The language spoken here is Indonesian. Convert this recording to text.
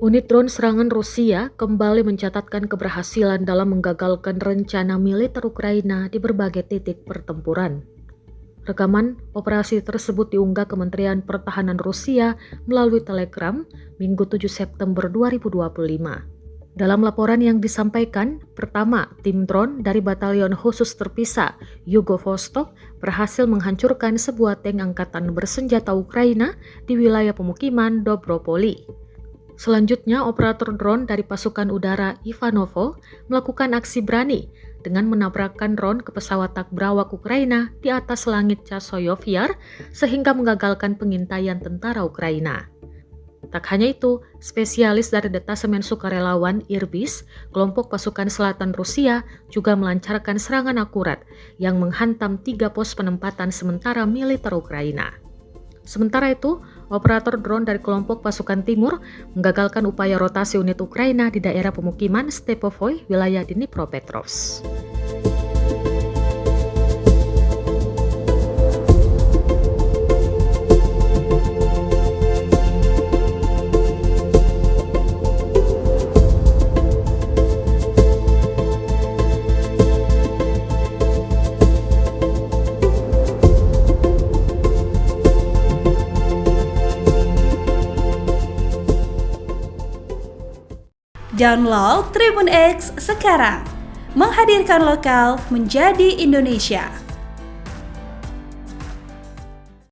Unit drone serangan Rusia kembali mencatatkan keberhasilan dalam menggagalkan rencana militer Ukraina di berbagai titik pertempuran. Rekaman operasi tersebut diunggah Kementerian Pertahanan Rusia melalui Telegram Minggu 7 September 2025. Dalam laporan yang disampaikan, pertama, tim drone dari Batalion Khusus Terpisah Yugo-Vostok berhasil menghancurkan sebuah tank angkatan bersenjata Ukraina di wilayah pemukiman Dobropoli. Selanjutnya, operator drone dari pasukan udara Ivanovo melakukan aksi berani dengan menabrakkan drone ke pesawat tak berawak Ukraina di atas langit Chasoyov Yar sehingga menggagalkan pengintaian tentara Ukraina. Tak hanya itu, spesialis dari Detasemen Sukarelawan Irbis, kelompok pasukan selatan Rusia, juga melancarkan serangan akurat yang menghantam 3 pos penempatan sementara militer Ukraina. Sementara itu, operator drone dari kelompok pasukan timur menggagalkan upaya rotasi unit Ukraina di daerah pemukiman Stepovoy, wilayah Dnipropetrovsk. Download Tribun X sekarang, menghadirkan lokal menjadi Indonesia.